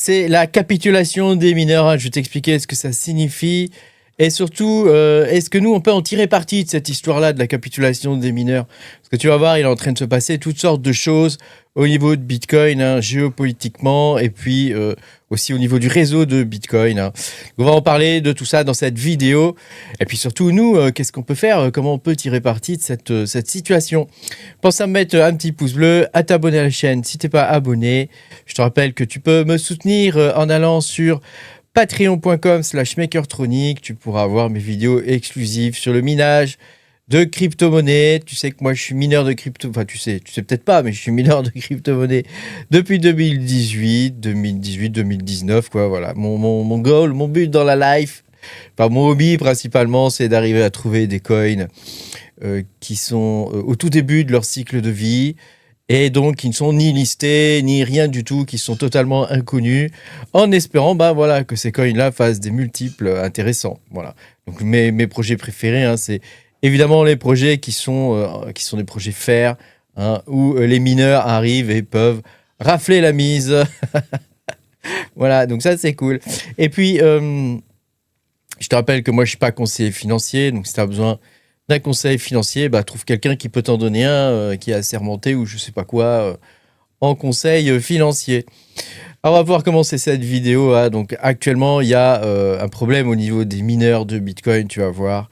c'est la capitulation des mineurs. Hein. Je vais t'expliquer ce que ça signifie. Et surtout, est-ce que nous, on peut en tirer parti de cette histoire-là de la capitulation des mineurs? Parce que tu vas voir, il est en train de se passer toutes sortes de choses au niveau de Bitcoin, hein, géopolitiquement, et puis aussi au niveau du réseau de Bitcoin. Hein. On va en parler de tout ça dans cette vidéo. Et puis surtout, nous, qu'est-ce qu'on peut faire? Comment on peut tirer parti de cette situation? Pense à me mettre un petit pouce bleu, à t'abonner à la chaîne si tu n'es pas abonné. Je te rappelle que tu peux me soutenir en allant sur patreon.com/makertronic. Tu pourras avoir mes vidéos exclusives sur le minage de crypto-monnaies. Tu sais que moi, je suis mineur de crypto... Enfin, tu sais peut-être pas, mais je suis mineur de crypto-monnaies depuis 2019, quoi. Voilà, mon goal, mon but dans la life, enfin, mon hobby principalement, c'est d'arriver à trouver des coins qui sont au tout début de leur cycle de vie, et donc qui ne sont ni listés, ni rien du tout, qui sont totalement inconnus, en espérant voilà, que ces coins-là fassent des multiples intéressants. Voilà. Donc mes projets préférés, hein, c'est évidemment les projets qui sont des projets FAIR, hein, où les mineurs arrivent et peuvent rafler la mise. Voilà, donc ça c'est cool. Et puis, je te rappelle que moi je ne suis pas conseiller financier, donc si tu as besoin d'un conseil financier, trouve quelqu'un qui peut t'en donner un, qui est assermenté ou je sais pas quoi, en conseil financier. Alors on va pouvoir commencer cette vidéo. Hein. Donc actuellement, il y a un problème au niveau des mineurs de Bitcoin, tu vas voir.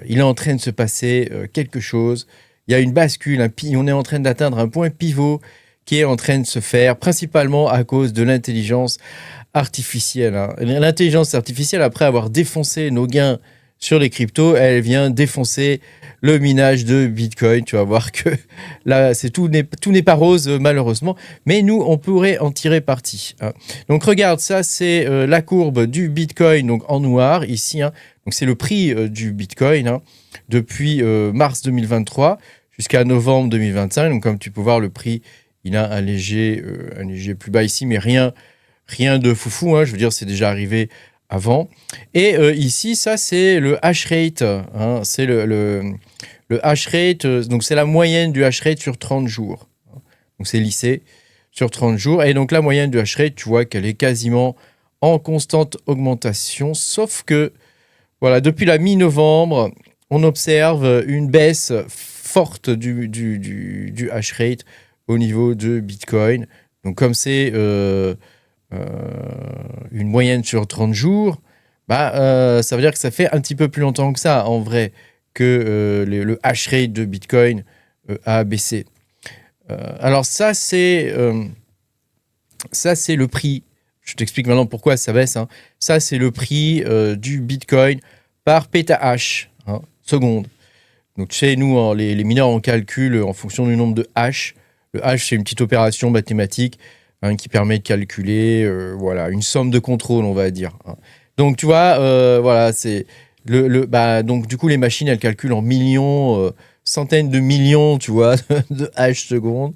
Il est en train de se passer quelque chose. Il y a une bascule, on est en train d'atteindre un point pivot qui est en train de se faire, principalement à cause de l'intelligence artificielle. Hein. L'intelligence artificielle, après avoir défoncé nos gains sur les cryptos, elle vient défoncer le minage de Bitcoin. Tu vas voir que là, tout n'est pas rose, malheureusement. Mais nous, on pourrait en tirer parti. Hein. Donc, regarde, ça, c'est la courbe du Bitcoin, donc en noir, ici. Hein. Donc, c'est le prix du Bitcoin, hein, depuis mars 2023 jusqu'à novembre 2025. Donc, comme tu peux voir, le prix, il a un léger plus bas ici, mais rien de foufou. Hein. Je veux dire, c'est déjà arrivé avant. Et ici, ça, c'est le hash rate. Hein, c'est le hash rate. Donc, c'est la moyenne du hash rate sur 30 jours. Donc, c'est lissé sur 30 jours. Et donc, la moyenne du hash rate, tu vois qu'elle est quasiment en constante augmentation. Sauf que, voilà, depuis la mi-novembre, on observe une baisse forte du hash rate au niveau de Bitcoin. Donc, comme c'est une moyenne sur 30 jours, ça veut dire que ça fait un petit peu plus longtemps que ça, en vrai, que le hash rate de Bitcoin a baissé. Alors ça, c'est le prix. Je t'explique maintenant pourquoi ça baisse. Hein. Ça, c'est le prix du Bitcoin par pétahash, hein, seconde. Donc, tu sais, nous, hein, les mineurs, on calcule en fonction du nombre de hash. Le hash, c'est une petite opération mathématique, hein, qui permet de calculer voilà, une somme de contrôle, on va dire. Hein. Donc, tu vois, voilà, c'est donc, du coup, les machines, elles calculent en millions, centaines de millions, tu vois, de hash secondes.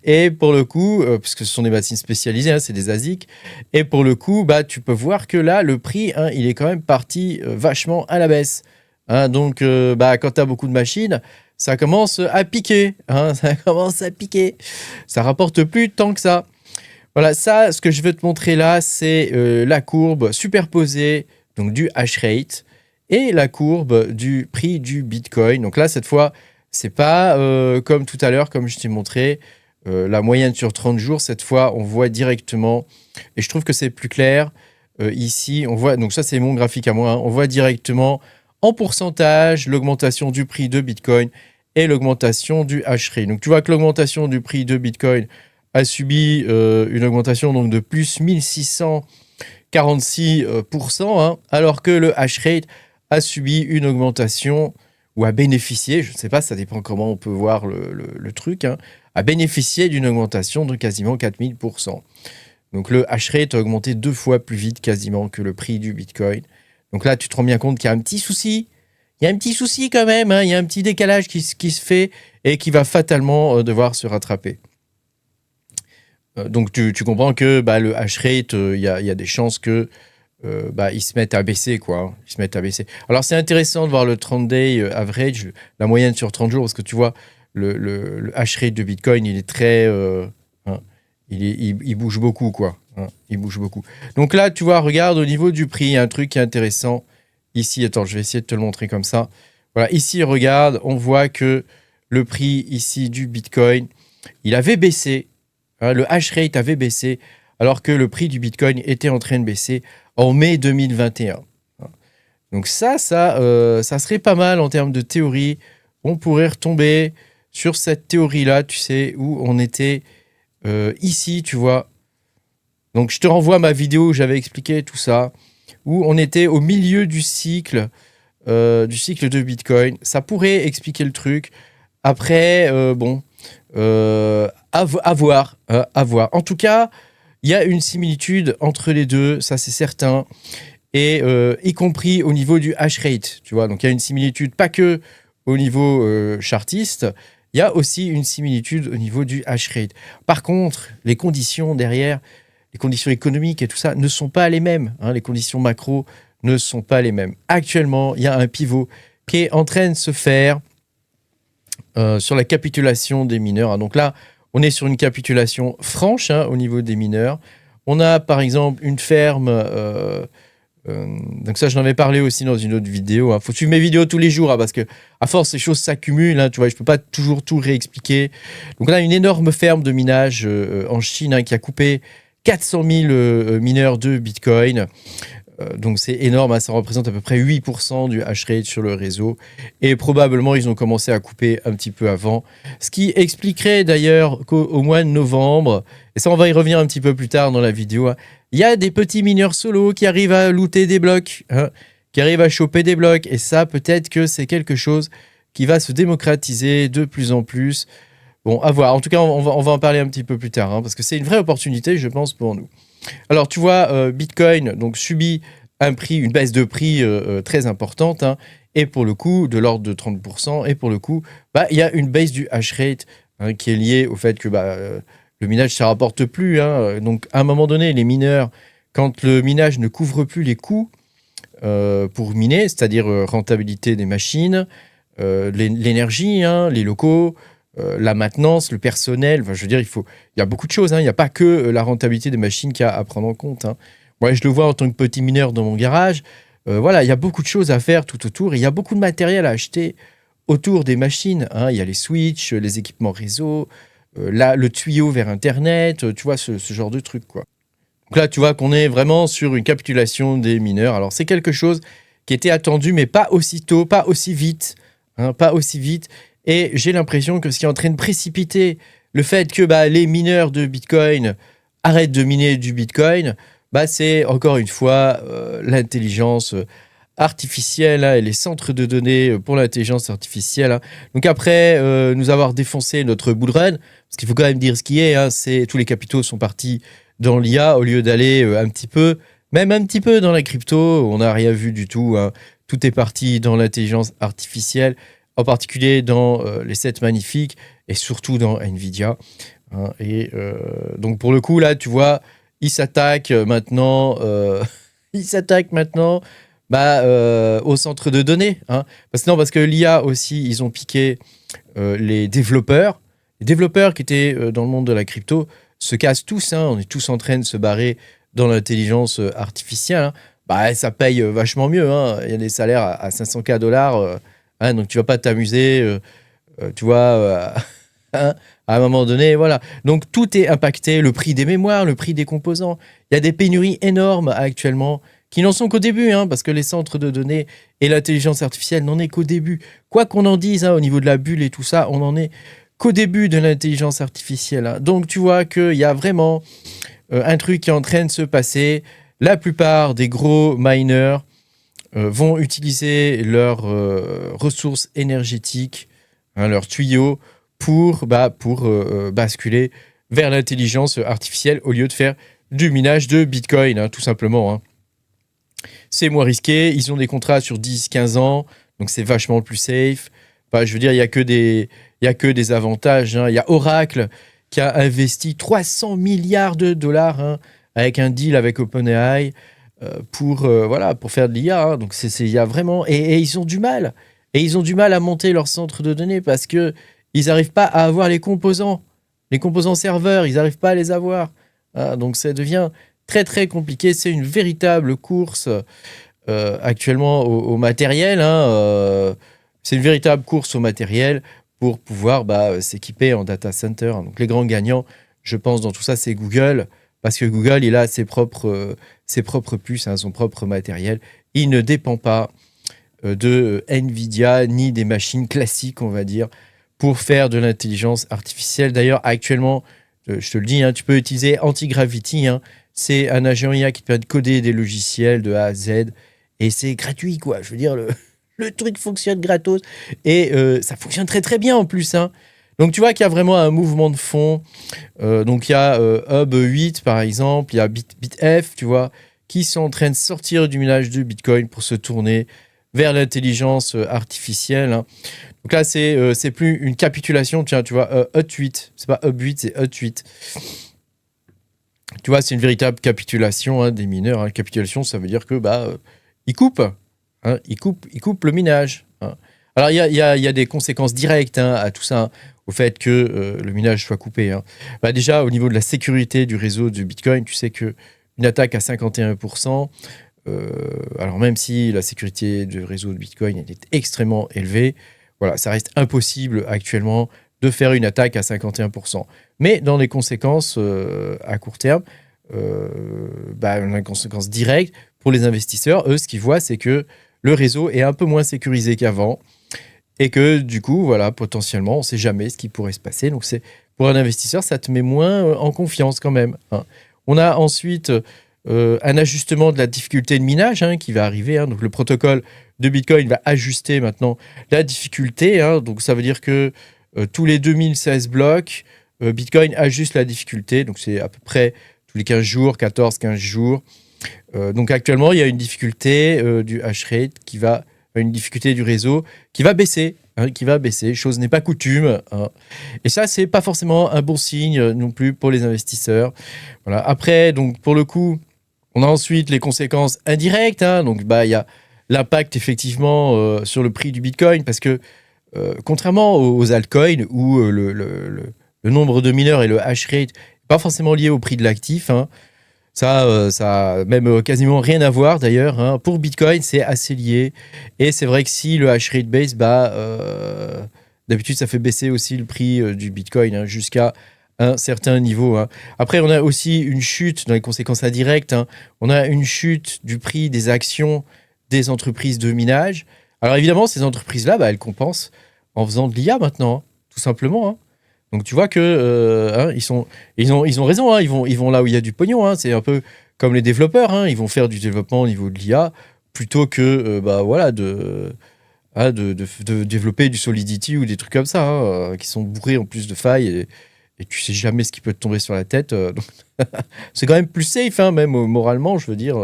Et pour le coup, puisque ce sont des machines spécialisées, hein, c'est des ASIC, et pour le coup, tu peux voir que là, le prix, hein, il est quand même parti vachement à la baisse. Hein. Donc, quand tu as beaucoup de machines, ça commence à piquer. Hein, ça commence à piquer. Ça rapporte plus tant que ça. Voilà, ça, ce que je veux te montrer là, c'est la courbe superposée donc, du hash rate et la courbe du prix du Bitcoin. Donc là, cette fois, c'est pas comme tout à l'heure, comme je t'ai montré, la moyenne sur 30 jours. Cette fois, on voit directement, et je trouve que c'est plus clair. Ici, on voit, donc ça, c'est mon graphique à moi, hein, on voit directement en pourcentage l'augmentation du prix de Bitcoin et l'augmentation du hash rate. Donc, tu vois que l'augmentation du prix de Bitcoin a subi une augmentation donc, de plus 1646%, hein, alors que le hash rate a subi une augmentation ou a bénéficié, je ne sais pas, ça dépend comment on peut voir le truc, hein, a bénéficié d'une augmentation de quasiment 4000%. Donc le hash rate a augmenté 2 fois plus vite quasiment que le prix du Bitcoin. Donc là, tu te rends bien compte qu'il y a un petit souci. Il y a un petit souci quand même, hein, il y a un petit décalage qui se fait et qui va fatalement devoir se rattraper. Donc tu comprends que le hash rate, il y a des chances que ils se mettent à baisser, quoi. Hein. Ils se mettent à baisser. Alors c'est intéressant de voir le 30-day average, la moyenne sur 30 jours, parce que tu vois, le hash rate de Bitcoin, il est très... hein, il bouge beaucoup, quoi. hein, il bouge beaucoup. Donc là, tu vois, regarde au niveau du prix, il y a un truc qui est intéressant. Ici, attends, je vais essayer de te le montrer comme ça. Voilà, ici, regarde, on voit que le prix ici du Bitcoin, il avait baissé, hein, le hash rate avait baissé, alors que le prix du Bitcoin était en train de baisser en mai 2021. Donc ça serait pas mal en termes de théorie. On pourrait retomber sur cette théorie-là, tu sais, où on était ici, tu vois. Donc je te renvoie à ma vidéo où j'avais expliqué tout ça, où on était au milieu du cycle de Bitcoin. Ça pourrait expliquer le truc. Après, à voir, à voir. En tout cas, il y a une similitude entre les deux, ça c'est certain, et y compris au niveau du hash rate, tu vois. Donc il y a une similitude pas que au niveau chartiste, il y a aussi une similitude au niveau du hash rate. Par contre, les conditions derrière, les conditions économiques et tout ça ne sont pas les mêmes, hein. Les conditions macro ne sont pas les mêmes. Actuellement, il y a un pivot qui est en train de se faire sur la capitulation des mineurs. Donc là, on est sur une capitulation franche, hein, au niveau des mineurs. On a par exemple une ferme, donc ça je n'en avais parlé aussi dans une autre vidéo. Faut suivre mes vidéos tous les jours, hein, parce que à force ces choses s'accumulent, hein, tu vois, je peux pas toujours tout réexpliquer. Donc là, une énorme ferme de minage en Chine, hein, qui a coupé 400 000 mineurs de Bitcoin. Donc c'est énorme, hein, ça représente à peu près 8% du hash rate sur le réseau. Et probablement, ils ont commencé à couper un petit peu avant. Ce qui expliquerait d'ailleurs qu'au mois de novembre, et ça on va y revenir un petit peu plus tard dans la vidéo, hein, il y a des petits mineurs solo qui arrivent à looter des blocs, hein, qui arrivent à choper des blocs. Et ça, peut-être que c'est quelque chose qui va se démocratiser de plus en plus. Bon, à voir. En tout cas, on va en parler un petit peu plus tard, hein, parce que c'est une vraie opportunité, je pense, pour nous. Alors, tu vois, Bitcoin donc, subit une baisse de prix très importante, hein, et pour le coup, de l'ordre de 30%. Et pour le coup, il y a une baisse du hash rate, hein, qui est liée au fait que le minage, ça ne rapporte plus, hein. Donc, à un moment donné, les mineurs, quand le minage ne couvre plus les coûts pour miner, c'est-à-dire rentabilité des machines, l'énergie, hein, les locaux, la maintenance, le personnel, enfin, je veux dire, il y a beaucoup de choses, hein. Il n'y a pas que la rentabilité des machines qu'il y a à prendre en compte, hein. Moi, je le vois en tant que petit mineur dans mon garage. Voilà, il y a beaucoup de choses à faire tout autour. Et il y a beaucoup de matériel à acheter autour des machines, hein. Il y a les switches, les équipements réseau, le tuyau vers Internet, tu vois, ce genre de trucs, quoi. Donc là, tu vois qu'on est vraiment sur une capitulation des mineurs. Alors, c'est quelque chose qui était attendu, mais pas aussitôt, pas aussi vite, hein, pas aussi vite. Et j'ai l'impression que ce qui est en train de précipiter le fait que les mineurs de Bitcoin arrêtent de miner du Bitcoin, c'est encore une fois l'intelligence artificielle, hein, et les centres de données pour l'intelligence artificielle, hein. Donc après nous avoir défoncé notre bull run, parce qu'il faut quand même dire ce qui est, hein, c'est tous les capitaux sont partis dans l'IA au lieu d'aller un petit peu dans la crypto. On n'a rien vu du tout, hein. Tout est parti dans l'intelligence artificielle, en particulier dans les 7 magnifiques et surtout dans Nvidia, hein. Et donc pour le coup là, tu vois, ils s'attaquent maintenant au centre de données, hein. Parce que l'IA aussi, ils ont piqué les développeurs. Les développeurs qui étaient dans le monde de la crypto se cassent tous, hein. On est tous en train de se barrer dans l'intelligence artificielle, hein. Ça paye vachement mieux, hein. Il y a des salaires à 500K $, hein, donc tu vas pas t'amuser, tu vois, hein, à un moment donné, voilà. Donc tout est impacté, le prix des mémoires, le prix des composants. Il y a des pénuries énormes actuellement qui n'en sont qu'au début, hein, parce que les centres de données et l'intelligence artificielle n'en est qu'au début. Quoi qu'on en dise, hein, au niveau de la bulle et tout ça, on en est qu'au début de l'intelligence artificielle, hein. Donc tu vois qu'il y a vraiment un truc qui est en train de se passer. La plupart des gros miners vont utiliser leurs ressources énergétiques, hein, leurs tuyaux, pour basculer vers l'intelligence artificielle au lieu de faire du minage de Bitcoin, hein, tout simplement, hein. C'est moins risqué, ils ont des contrats sur 10-15 ans, donc c'est vachement plus safe. Je veux dire, il n'y a que des avantages, hein. Il y a Oracle qui a investi 300 milliards de dollars, hein, avec un deal avec OpenAI pour faire de l'IA, hein. Donc il y a vraiment... Et ils ont du mal. Et ils ont du mal à monter leur centre de données parce que ils n'arrivent pas à avoir les composants serveurs, ils n'arrivent pas à les avoir. hein. Donc ça devient très très compliqué. C'est une véritable course actuellement au matériel, hein. C'est une véritable course au matériel pour pouvoir s'équiper en data center. Donc les grands gagnants, je pense, dans tout ça, c'est Google, parce que Google, il a ses propres puces, hein, son propre matériel. Il ne dépend pas de Nvidia ni des machines classiques, on va dire, pour faire de l'intelligence artificielle. D'ailleurs, actuellement, je te le dis, hein, tu peux utiliser Antigravity, hein. C'est un agent IA qui te permet de coder des logiciels de A à Z, et c'est gratuit, quoi. Je veux dire, le truc fonctionne gratos, et ça fonctionne très très bien en plus, hein. Donc tu vois qu'il y a vraiment un mouvement de fond. Donc il y a Hub 8 par exemple, il y a BitF, tu vois, qui sont en train de sortir du minage de Bitcoin pour se tourner vers l'intelligence artificielle, hein. Donc là, c'est plus une capitulation. Tiens, tu vois, Hut 8, c'est pas Hub 8, c'est Hut 8. Tu vois, c'est une véritable capitulation, hein, des mineurs, hein. Capitulation, ça veut dire que ils coupent, hein, ils coupent le minage, hein. Alors, il y a des conséquences directes, hein, à tout ça, hein, au fait que le minage soit coupé, hein. Déjà, au niveau de la sécurité du réseau de Bitcoin, tu sais qu'une attaque à 51%, alors même si la sécurité du réseau de Bitcoin est extrêmement élevée, voilà, ça reste impossible actuellement de faire une attaque à 51%. Mais dans les conséquences à court terme, on a une conséquence directe pour les investisseurs. Eux, ce qu'ils voient, c'est que le réseau est un peu moins sécurisé qu'avant et que du coup, voilà, potentiellement, on ne sait jamais ce qui pourrait se passer. Donc, pour un investisseur, ça te met moins en confiance quand même, hein. On a ensuite un ajustement de la difficulté de minage, hein, qui va arriver, hein. Donc, le protocole de Bitcoin va ajuster maintenant la difficulté, hein. Donc, ça veut dire que tous les 2016 blocs, Bitcoin ajuste la difficulté. Donc, c'est à peu près tous les 15 jours, 14-15 jours. Donc, actuellement, il y a une difficulté du hash rate une difficulté du réseau qui va baisser, hein, chose n'est pas coutume, hein. Et ça, c'est pas forcément un bon signe non plus pour les investisseurs. Voilà. Après, donc, pour le coup, on a ensuite les conséquences indirectes, hein. Donc, il y a l'impact effectivement sur le prix du Bitcoin, parce que contrairement aux altcoins où le nombre de mineurs et le hash rate n'est pas forcément lié au prix de l'actif, hein. Ça a même quasiment rien à voir d'ailleurs, hein. Pour Bitcoin, c'est assez lié. Et c'est vrai que si le hash rate baisse, d'habitude, ça fait baisser aussi le prix du Bitcoin, hein, jusqu'à un certain niveau, hein. Après, on a aussi une chute dans les conséquences indirectes, hein. On a une chute du prix des actions des entreprises de minage. Alors évidemment, ces entreprises-là, elles compensent en faisant de l'IA maintenant, hein, tout simplement, hein. Donc tu vois que hein, ils ont raison, hein, ils vont là où il y a du pognon, hein. C'est un peu comme les développeurs, hein, ils vont faire du développement au niveau de l'IA plutôt que de développer du Solidity ou des trucs comme ça, hein, qui sont bourrés en plus de failles, et tu sais jamais ce qui peut te tomber sur la tête. Donc c'est quand même plus safe, hein, même moralement, je veux dire.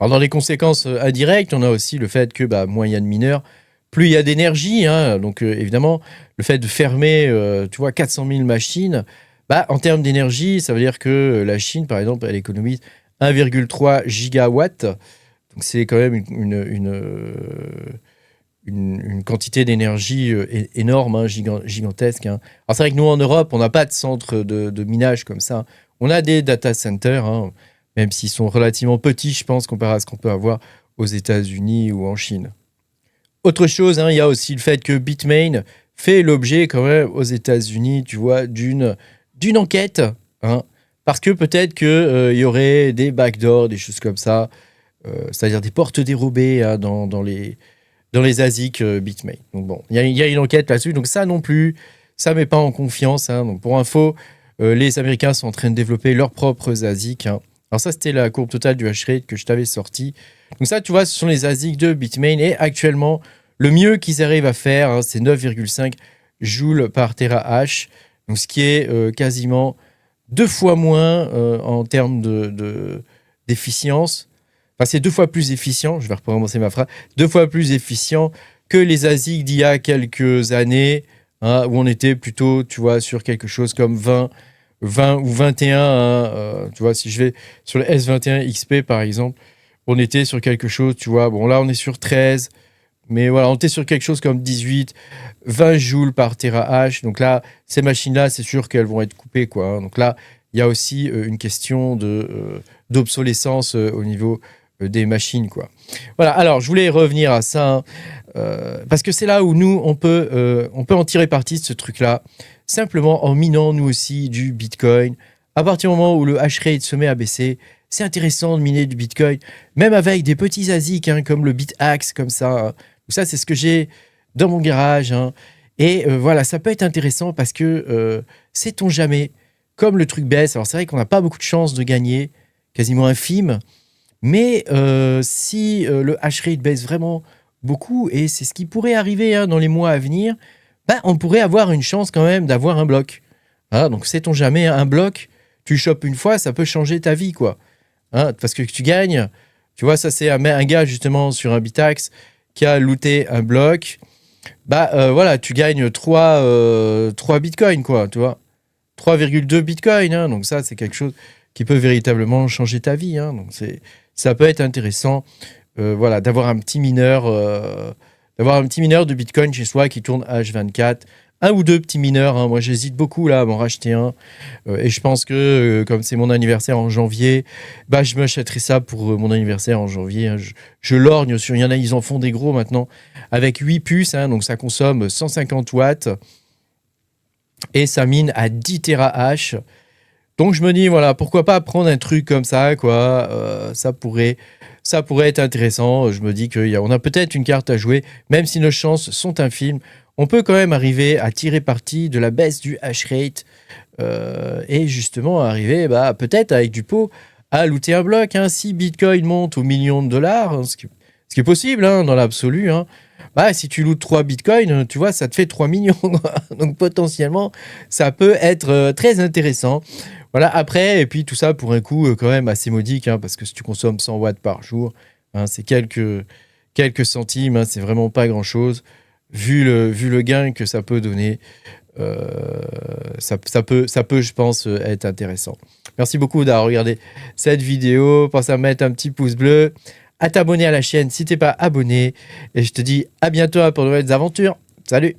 Alors dans les conséquences indirectes, on a aussi le fait que moins il y a de mineurs, plus il y a d'énergie, hein. Donc évidemment, le fait de fermer 400 000 machines, en termes d'énergie, ça veut dire que la Chine, par exemple, elle économise 1,3 gigawatts. Donc c'est quand même une quantité d'énergie énorme, hein, gigantesque, hein. Alors c'est vrai que nous, en Europe, on n'a pas de centre de minage comme ça. On a des data centers, hein, même s'ils sont relativement petits, je pense, comparé à ce qu'on peut avoir aux États-Unis ou en Chine. Autre chose, hein, il y a aussi le fait que Bitmain fait l'objet quand même aux États-Unis, tu vois, d'une enquête, hein, parce que peut-être qu'il y aurait des backdoors, des choses comme ça, c'est-à-dire des portes dérobées, hein, dans les ASIC Bitmain. Donc bon, il y a une enquête là-dessus, donc ça non plus, ça met pas en confiance, hein. Donc pour info, les Américains sont en train de développer leurs propres ASIC, hein. Alors ça, c'était la courbe totale du hash rate que je t'avais sorti. Donc ça, tu vois, ce sont les ASIC de Bitmain. Et actuellement, le mieux qu'ils arrivent à faire, hein, c'est 9,5 joules par terahash. Donc ce qui est quasiment 2 fois moins en termes d'efficience. Enfin, c'est 2 fois plus efficient, je vais recommencer ma phrase, 2 fois plus efficient que les ASIC d'il y a quelques années, hein, où on était plutôt, tu vois, sur quelque chose comme 20 ou 21, hein, tu vois, si je vais sur le S21 XP par exemple, on était sur quelque chose, tu vois, bon là on est sur 13, mais voilà, on était sur quelque chose comme 18, 20 joules par terahash. Donc là, ces machines-là, c'est sûr qu'elles vont être coupées, quoi, hein. Donc là, il y a aussi une question d'obsolescence au niveau des machines, quoi. Voilà, alors je voulais revenir à ça, parce que c'est là où nous, on peut en tirer parti de ce truc-là, simplement en minant, nous aussi, du Bitcoin. À partir du moment où le hash rate se met à baisser, c'est intéressant de miner du Bitcoin, même avec des petits ASIC, hein, comme le BitAxe, comme ça. Hein. Ça, c'est ce que j'ai dans mon garage. Hein. Et voilà, ça peut être intéressant parce que, sait-on jamais, comme le truc baisse, alors c'est vrai qu'on n'a pas beaucoup de chances de gagner, quasiment infime, mais si le hash rate baisse vraiment beaucoup, et c'est ce qui pourrait arriver hein, dans les mois à venir, bah, on pourrait avoir une chance quand même d'avoir un bloc. Hein, donc sait-on jamais, un bloc, tu chopes une fois, ça peut changer ta vie, quoi. Hein, parce que tu gagnes, tu vois, ça c'est un gars justement sur un Bitaxe qui a looté un bloc, bah voilà, tu gagnes 3 bitcoins, quoi, tu vois. 3,2 bitcoins, hein, donc ça c'est quelque chose qui peut véritablement changer ta vie. Hein, donc ça peut être intéressant voilà, d'avoir un petit mineur de Bitcoin chez soi qui tourne H24. Un ou deux petits mineurs. Hein. Moi, j'hésite beaucoup là à m'en racheter un. Et je pense que comme c'est mon anniversaire en janvier, bah, je m'achèterai ça pour mon anniversaire en janvier. Hein. Je lorgne sur. Il y en a, ils en font des gros maintenant avec 8 puces. Hein, donc ça consomme 150 watts. Et ça mine à 10 TH. Donc je me dis, voilà, pourquoi pas prendre un truc comme ça, quoi. Ça pourrait être intéressant. Je me dis qu'on a peut-être une carte à jouer, même si nos chances sont infimes. On peut quand même arriver à tirer parti de la baisse du hash rate et justement arriver, bah, peut-être avec du pot, à looter un bloc. Hein. Si Bitcoin monte aux millions de dollars, hein, ce qui est possible hein, dans l'absolu, hein, bah, si tu lootes 3 bitcoins, tu vois, ça te fait 3 millions. Donc potentiellement, ça peut être très intéressant. Voilà, après, et puis tout ça pour un coût quand même assez modique, hein, parce que si tu consommes 100 watts par jour, hein, c'est quelques centimes, hein, c'est vraiment pas grand-chose. Vu le gain que ça peut donner, ça peut, je pense, être intéressant. Merci beaucoup d'avoir regardé cette vidéo. Pense à mettre un petit pouce bleu, à t'abonner à la chaîne si t'es pas abonné. Et je te dis à bientôt pour de nouvelles aventures. Salut!